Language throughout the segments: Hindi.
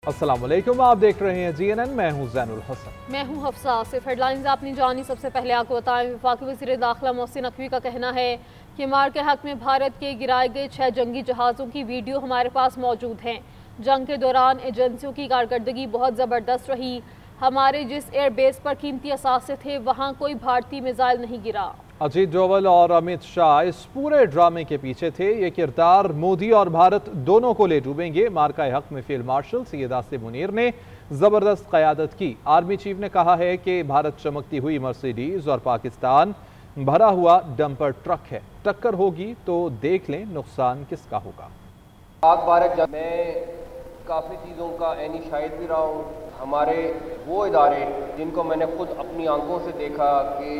अस्सलाम वालेकुम, आप देख रहे हैं GNN। मैं हूं ज़ैनुल हसन। मैं हूं हफ्सा। सिर्फ हेडलाइंस आपने जानी। सबसे पहले आपको बताएं, वफाकी वज़ीर दाखिला मोहसिन नकवी का कहना है कि मार के हक में भारत के गिराए गए 6 जंगी जहाज़ों की वीडियो हमारे पास मौजूद हैं। जंग के दौरान एजेंसियों की कारकर्दगी बहुत ज़बरदस्त रही। हमारे जिस एयरबेस पर कीमती असासे थे वहाँ कोई भारतीय मिसाइल नहीं गिरा। अजीत डोवल और अमित शाह इस पूरे ड्रामे के पीछे थे। ये किरदार मोदी और भारत दोनों को ले डूबेंगे। मार्का हक में फील्ड मार्शल सैयद आसिम मुनीर ने जबरदस्त क़यादत की। आर्मी चीफ ने कहा है कि भारत चमकती हुई मर्सिडीज और पाकिस्तान भरा हुआ डंपर ट्रक है। टक्कर होगी तो देख लें नुकसान किसका होगा। पाक भारत जब मैं काफ़ी चीज़ों का ऐनी शाहिद भी रहा हूँ। हमारे वो इदारे जिनको मैंने खुद अपनी आंखों से देखा कि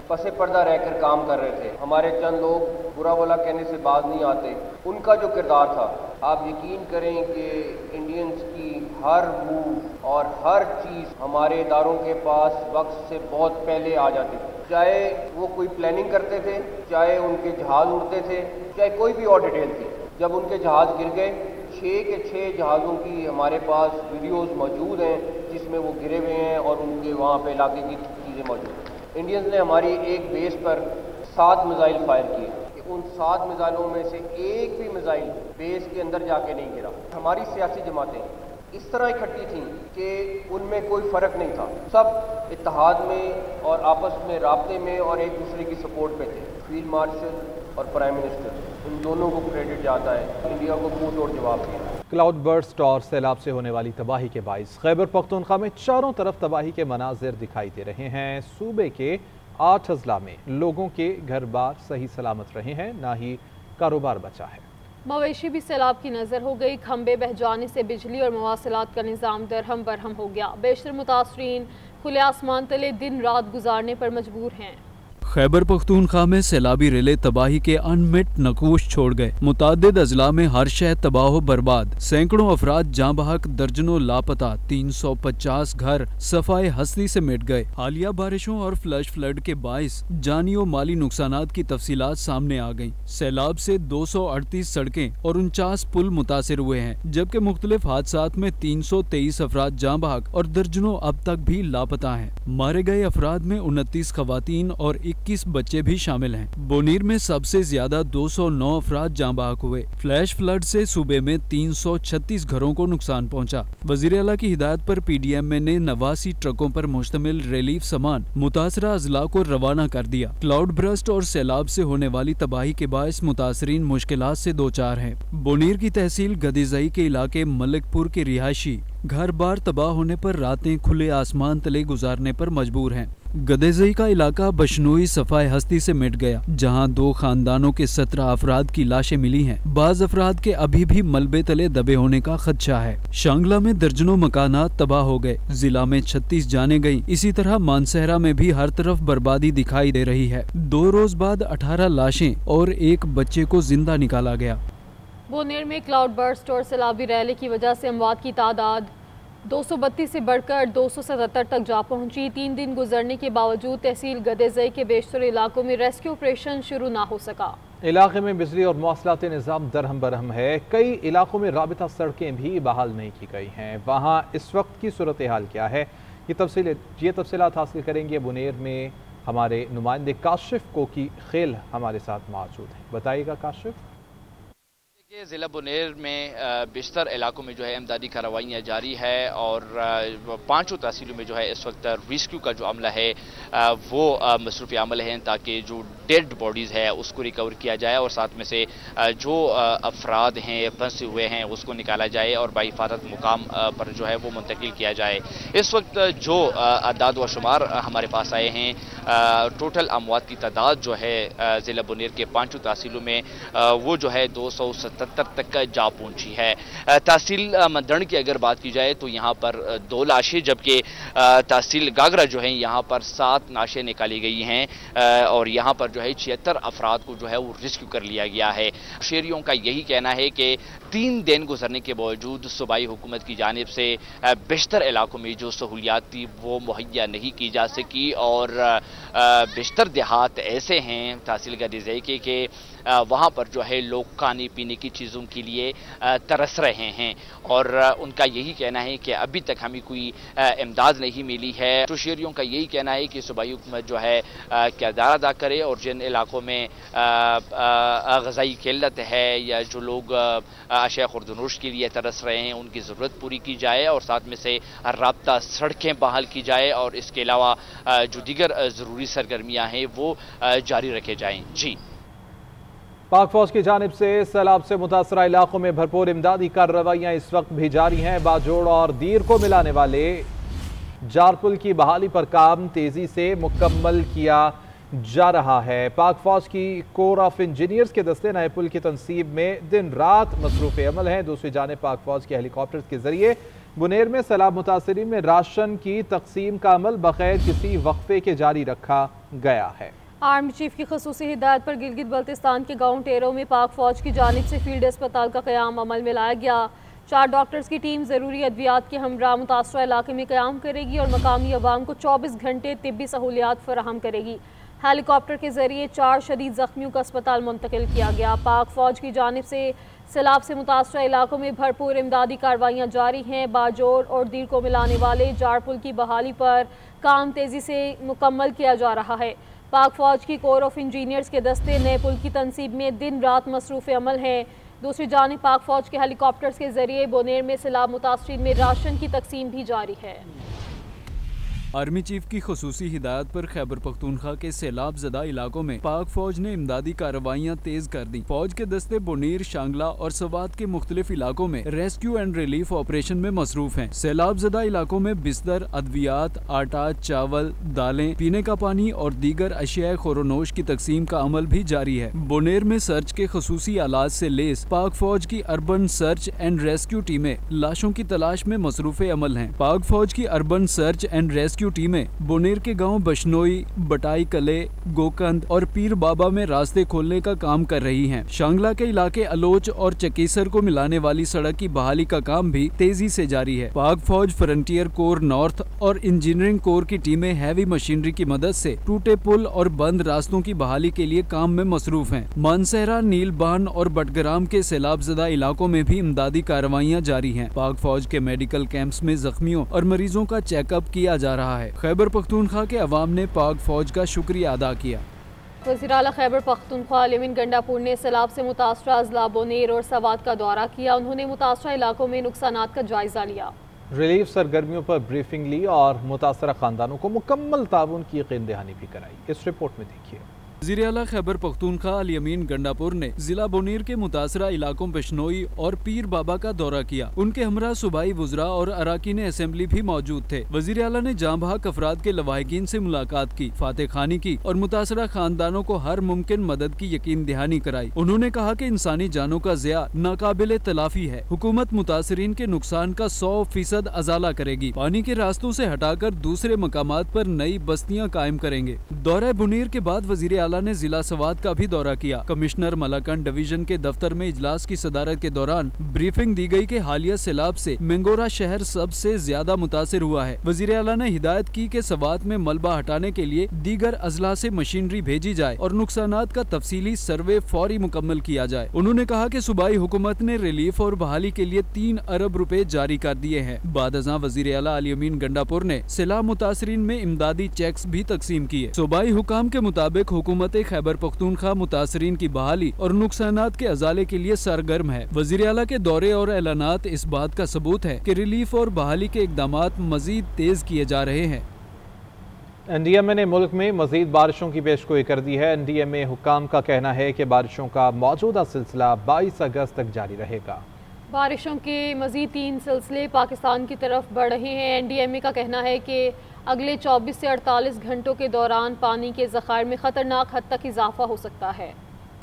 पसे पर्दा रहकर काम कर रहे थे, हमारे चंद लोग बुरा भला कहने से बाज नहीं आते, उनका जो किरदार था, आप यकीन करें कि इंडियंस की हर मूव और हर चीज़ हमारे इदारों के पास वक्त से बहुत पहले आ जाती थी। चाहे वो कोई प्लानिंग करते थे, चाहे उनके जहाज़ उड़ते थे, चाहे कोई भी और डिटेल थी। जब उनके जहाज़ गिर गए, 6 के 6 जहाज़ों की हमारे पास वीडियोस मौजूद हैं जिसमें वो गिरे हुए हैं और उनके वहाँ पे इलाके की चीज़ें मौजूद हैं। इंडियंस ने हमारी एक बेस पर 7 मिसाइल फायर किए। उन 7 मिसाइलों में से एक भी मिसाइल बेस के अंदर जाके नहीं गिरा। हमारी सियासी जमातें इस तरह इकट्ठी थीं कि उनमें कोई फ़र्क नहीं था। सब इत्तेहाद में और आपस में राब्ते में और एक दूसरे की सपोर्ट पे थे। फील्ड मार्शल और प्राइम मिनिस्टर, इन दोनों को क्रेडिट जाता है। इंडिया को मुंह तोड़ जवाब दिया। क्लाउड बर्स्ट और सैलाब से होने वाली तबाही के बाइस खैबर पख्तूनख्वा में चारों तरफ तबाही के मनाजिर दिखाई दे रहे हैं। सूबे के 8 अजला में लोगों के घर बार सही सलामत रहे हैं, ना ही कारोबार बचा है। मवेशी भी सैलाब की नज़र हो गई। खंबे बह जाने से बिजली और मवासिलात का निज़ाम दरहम बरहम हो गया। बेशतर मुतासरीन खुले आसमान तले दिन रात गुजारने पर मजबूर हैं। खैबर पख्तूनख्वा में सैलाबी रिले तबाही के अनमिट नकूश छोड़ गए। मुतादिद अजला में हर शय तबाह बर्बाद, सैकड़ों अफराद जाँ बहक, दर्जनों लापता, 350 घर सफाए हस्ती से मिट गए। हालिया बारिशों और फ्लश फ्लड के बाइस जानी और माली नुकसानात की तफसीलात सामने आ गयी। सैलाब से 238 सड़कें और 49 पुल मुतासिर हुए हैं, जबकि मुख्तलिफ हादसात में 323 अफराद जाँ बहक और दर्जनों अब तक भी लापता हैं। मारे गए अफराद में 29 खवातीन और 21 बच्चे भी शामिल हैं। बोनीर में सबसे ज्यादा 209 अफराद जाँ बहक हुए। फ्लैश फ्लड से सूबे में 336 घरों को नुकसान पहुंचा। वजीर आला की हिदायत पर PDM ने 89 ट्रकों पर मुश्तमिल रिलीफ सामान मुतासरा अजला को रवाना कर दिया। क्लाउड बर्स्ट और सैलाब से होने वाली तबाही के बायस मुतासरीन मुश्किलात से दो चार हैं। बोनीर की तहसील गदेजई के इलाके मलिकपुर के रिहायशी घर बार तबाह होने पर रातें खुले आसमान तले गुजारने पर मजबूर हैं। गदेजई का इलाका बशनोई सफाए हस्ती से मिट गया, जहां 2 खानदानों के 17 अफराद की लाशें मिली हैं। बाज अफराद के अभी भी मलबे तले दबे होने का खदशा है। शांगला में दर्जनों मकानात तबाह हो गए। जिला में 36 जाने गई। इसी तरह मानसहरा में भी हर तरफ बर्बादी दिखाई दे रही है। 2 रोज बाद 18 लाशें और 1 बच्चे को जिंदा निकाला गया। बोनेर में क्लाउड बर्स्ट और सैलाबी रैली की वजह से अमवात की तादाद 232 से बढ़कर 277 तक जा पहुंची। 3 दिन गुजरने के बावजूद तहसील गदेजई के बेशतर इलाकों में रेस्क्यू ऑपरेशन शुरू ना हो सका। इलाके में बिजली और मौसलाती निज़ाम दरहम बरहम है। कई इलाकों में राबिता सड़कें भी बहाल नहीं की गई हैं। वहाँ इस वक्त की सूरत हाल क्या है, ये तफसीलात हासिल करेंगे। बुनेर में हमारे नुमाइंदे काशिफ कोकी खेल हमारे साथ मौजूद हैं। बताइएगा काशिफ। ज़िला बुनेर में बेशतर इलाकों में जो है इमदादी कार्रवाइयाँ जारी है और 5 तहसीलों में जो है इस वक्त रेस्क्यू का जो अमला है वो मसरूफ़ अमल है, ताकि जो डेड बॉडीज़ है उसको रिकवर किया जाए और साथ में से जो अफराद हैं फंसे हुए हैं उसको निकाला जाए और बाहिफाजत मुकाम पर जो है वो मुंतकिल किया जाए। इस वक्त जो अदाद व शुमार हमारे पास आए हैं, टोटल अमवात की तादाद जो है ज़िला बुनेर के 5 तहसीलों में वो जो है 277 तक जा पहुंची है। तहसील मदन की अगर बात की जाए तो यहाँ पर 2 लाशें, जबकि तहसील गागरा जो है यहाँ पर 7 लाशें निकाली गई हैं और यहाँ पर जो है 76 अफराद को जो है वो रेस्क्यू कर लिया गया है। शहरियों का यही कहना है कि 3 दिन गुजरने के बावजूद सूबाई हुकूमत की जानिब से बेशतर इलाकों में जो सहूलियात थी वो मुहैया नहीं की जा सकी और बेशतर देहात ऐसे हैं तहसील गदेज़ई के वहाँ पर जो है लोग खाने पीने की चीज़ों के लिए तरस रहे हैं और उनका यही कहना है कि अभी तक हमें कोई इमदाद नहीं मिली है। तो शहरियों का यही कहना है कि सूबाई हुकूमत जो है किरदार अदा करे और जिन इलाकों में ग़ज़ाई किल्लत है या जो लोग अशिया खुर्दनोश के लिए तरस रहे हैं उनकी ज़रूरत पूरी की जाए और साथ में से राब्ता सड़कें बहाल की जाए और इसके अलावा जो दीगर ज़रूरी सरगर्मियाँ हैं वो जारी रखे जाएँ। जी, पाक फौज की जानिब से सैलाब से मुतासरा इलाकों में भरपूर इमदादी कार्रवाइयाँ इस वक्त भी जारी हैं। बाजोड़ और दीर को मिलाने वाले जारपुल की बहाली पर काम तेजी से मुकम्मल किया जा रहा है। पाक फौज की कोर ऑफ इंजीनियर्स के दस्ते नए पुल की तनसीब में दिन रात मसरूफ़ अमल हैं। दूसरी जानिब पाक फौज के हेलीकॉप्टर के जरिए बुनेर में सैलाब मुतासरीन में राशन की तकसीम का अमल बगैर किसी वक्फे के जारी रखा गया है। आर्मी चीफ की खसूसी हिदायत पर गिलगित बल्तिस्तान के गाँव टेरो में पाक फौज की जानिब से फील्ड अस्पताल का क़याम अमल में लाया गया। 4 डॉक्टर्स की टीम ज़रूरी अद्वियात के हमरा मुतासरा इलाके में क़याम करेगी और मकामी अवाम को 24 घंटे तिब्बी सहूलियात फराहम करेगी। हेलीकॉप्टर के जरिए 4 शदीद ज़ख्मियों को अस्पताल मुंतकिल किया गया। पाक फौज की जानिब से सैलाब से मुतासरा इलाकों में भरपूर इमदादी कार्रवाइयाँ जारी हैं। बाजोड़ और दीर को मिलाने वाले जारपुल की बहाली पर काम तेज़ी से मुकम्मल किया जा रहा है। पाक फौज की कोर ऑफ इंजीनियर्स के दस्ते नए पुल की तनसीब में दिन रात मसरूफ़ अमल हैं। दूसरी जानिब पाक फौज के हेलीकॉप्टर्स के जरिए बोनेर में सैलाब मुतासरीन में राशन की तकसीम भी जारी है। आर्मी चीफ की खसूसी हिदायत पर खैबर पख्तूनख्वा के सैलाब ज़दा इलाकों में पाक फौज ने इमदादी कार्रवाइयाँ तेज कर दी। फौज के दस्ते बुनीर, शांगला और सवात के मुख्तलिफ इलाकों में रेस्क्यू एंड रिलीफ ऑपरेशन में मसरूफ हैं। सैलाब ज़दा इलाकों में बिस्तर, अद्वियात, आटा, चावल, दालें, पीने का पानी और दीगर अशिया खुरोनोश की तकसीम का अमल भी जारी है। बुनेर में सर्च के खसूसी आलात से लेस पाक फौज की अर्बन सर्च एंड रेस्क्यू टीमें लाशों की तलाश में मसरूफ अमल हैं। पाक फौज की अर्बन सर्च एंड रेस्क्यू टीमें बुनेर के गांव बशनोई, बटाई कले, गोकंद और पीर बाबा में रास्ते खोलने का काम कर रही हैं। शांगला के इलाके अलोच और चकीसर को मिलाने वाली सड़क की बहाली का काम भी तेजी से जारी है। पाक फौज, फ्रंटियर कोर नॉर्थ और इंजीनियरिंग कोर की टीमें हैवी मशीनरी की मदद से टूटे पुल और बंद रास्तों की बहाली के लिए काम में मसरूफ हैं। मानसहरा, नीलबान और बटग्राम के सैलाब ज़दा इलाकों में भी इमदादी कार्रवाइयाँ जारी हैं। पाक फौज के मेडिकल कैंप्स में जख्मियों और मरीजों का चेकअप किया जा रहा है। खैबर पख्तूनख्वा के अवाम ने पाक फौज का शुक्रिया अदा किया। वज़ीर आला खैबर पख्तूनख्वा अल-यमीन गंडापुर ने सैलाब से मुतासरा अज़ला बोनेर और सवात का दौरा किया। उन्होंने मुतासरा इलाकों में नुकसानात का जायजा लिया, रिलीफ सरगर्मियों पर ब्रीफिंग ली और मुतासरा खानदानों को मुकम्मल ताउन की यकीन दहानी भी कराई। इस रिपोर्ट में देखिए। वज़ीर आला खैबर पख्तूनख्वा अल-यमीन गंडापुर ने जिला बोनीर के मुतासरा इलाकों बिश्नोई और पीर बाबा का दौरा किया। उनके हमरा सूबाई वुज़रा और अराकीन असेंबली भी मौजूद थे। वज़ीर आला ने जाँ बहक अफराद के लवाहिकीन से मुलाकात की, फातह खानी की और मुतासरा खानदानों को हर मुमकिन मदद की यकीन दहानी कराई। उन्होंने कहा कि इंसानी जानों का ज़िया नाकाबिले तलाफी है। हुकूमत मुतासरीन के नुकसान का 100% अजाला करेगी। पानी के रास्तों से हटाकर दूसरे मकामात पर नई बस्तियाँ कायम करेंगे। दौरा बुनीर के बाद वज़ीर आला ने जिला सवात का भी दौरा किया। कमिश्नर मलाकंड डिवीजन के दफ्तर में इजलास की सदारत के दौरान ब्रीफिंग दी गई कि हालिया सैलाब से मेंगोरा शहर सबसे ज्यादा मुतासिर हुआ है। वज़ीर आला ने हिदायत की कि सवात में मलबा हटाने के लिए दीगर अजला से मशीनरी भेजी जाए और नुकसानात का तफसीली सर्वे फौरी मुकम्मल किया जाए। उन्होंने कहा कि सूबाई हुकूमत ने रिलीफ और बहाली के लिए 3 अरब रुपए जारी कर दिए हैं। बाद अज़ां वज़ीर आला अल-यमीन गंडापुर ने सैलाब मुतासरीन में इमदादी चेक्स भी तकसीम किए। सूबाई हुकाम के मुताबिक हुकूमत खैबर पख्तूनख्वा मुतासरीन की बहाली और नुकसानात के अजाले के लिए सरगर्म है। वज़ीर आला के दौरे और ऐलानात इस बात का सबूत है कि रिलीफ और बहाली के इक़दामात मजीद तेज किए जा रहे हैं। NDMA ने मुल्क में मजीद बारिशों की पेशगोई कर दी है। NDMA हुकाम का कहना है कि बारिशों का मौजूदा सिलसिला 22 अगस्त तक जारी रहेगा। बारिशों के मजीद 3 सिलसिले पाकिस्तान की तरफ बढ़ रहे हैं। NDMA का कहना है कि अगले 24 से 48 घंटों के दौरान पानी के ज़खायर में खतरनाक हद तक इजाफा हो सकता है।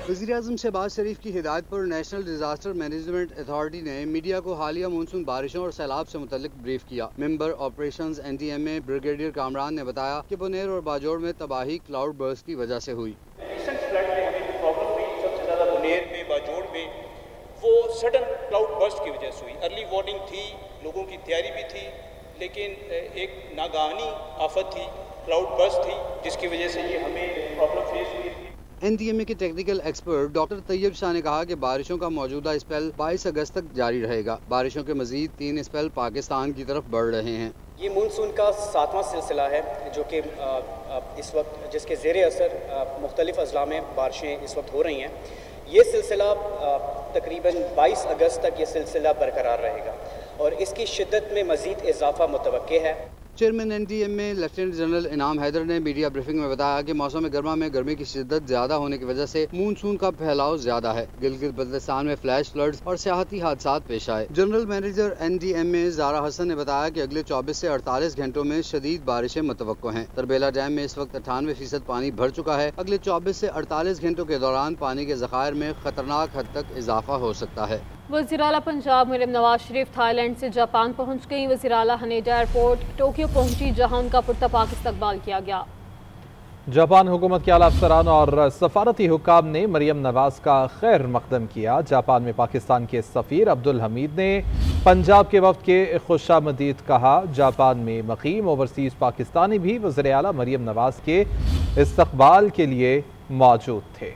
वज़ीर-ए-आज़म शहबाज शरीफ की हिदायत पर नेशनल डिजास्टर मैनेजमेंट अथॉरिटी ने मीडिया को हालिया मानसून बारिशों और सैलाब से मुतल्लिक ब्रीफ किया। Member operations NDMA brigadier Kamran ने बताया कि बुनेर और बाजोड़ में तबाही क्लाउड बर्स्ट की वजह से हुई। रिसेंट फ्लड में हमें जो प्रॉब्लम हुई सबसे ज़्यादा बुनेर में, बाजोड़ सडन क्लाउड बर्स्ट की वजह से हुई। अर्ली वार्निंग थी, लोगों की तैयारी भी थी, लेकिन एक नागानी आफत थी, क्लाउड बर्स्ट थी, जिसकी वजह से ये हमें प्रॉब्लम फेस हुई थी। NDMA के technical expert doctor Tayyab Shah ने कहा कि बारिशों का मौजूदा स्पेल 22 अगस्त तक जारी रहेगा। बारिशों के मजीद 3 स्पेल पाकिस्तान की तरफ बढ़ रहे हैं। ये मानसून का 7वां सिलसिला है जो कि इस वक्त जिसके ज़ेरे असर मुख्तलिफ अजला में बारिशें इस वक्त हो रही हैं। ये सिलसिला तकरीबन 22 अगस्त तक ये सिलसिला बरकरार रहेगा और इसकी शिद्दत में मज़ीद इजाफा मुतवक्के है। चेयरमैन NDMA लेफ्टिनेंट जनरल इनाम हैदर ने मीडिया ब्रीफिंग में बताया कि मौसम गर्मा में गर्मी की शिद्दत ज्यादा होने की वजह से मानसून का फैलाव ज्यादा है। गिलगित बल्तिस्तान में फ्लैश फ्लड्स और सियाहती हादसा पेश आए। General manager NDMA Zara Hasan ने बताया कि अगले 24 से 48 घंटों में शदीद बारिशें मुतवक्को हैं। तरबेला डैम में इस वक्त 98% पानी भर चुका है। अगले 24 से 48 घंटों के दौरान पानी के ज़खायर में खतरनाक हद तक इजाफा हो सकता है। वज़ीर आला पंजाब मरियम नवाज शरीफ थाईलैंड से जापान पहुँच गई। वज़ीर आला हनेडा एयरपोर्ट टोक्यो पहुँची, जहाँ उनका पुरतपाक इस्तकबाल किया गया। जापान हुकूमत के आला अफसरान और सफारती हुक्काम ने मरियम नवाज का खैर मकदम किया। जापान में पाकिस्तान के सफ़ीर अब्दुल हमीद ने पंजाब के वफ़द के खुशामदीद कहा। जापान में मकीम ओवरसीज़ पाकिस्तानी भी वज़ीर आला मरियम नवाज के इस्तकबाल के लिए मौजूद थे।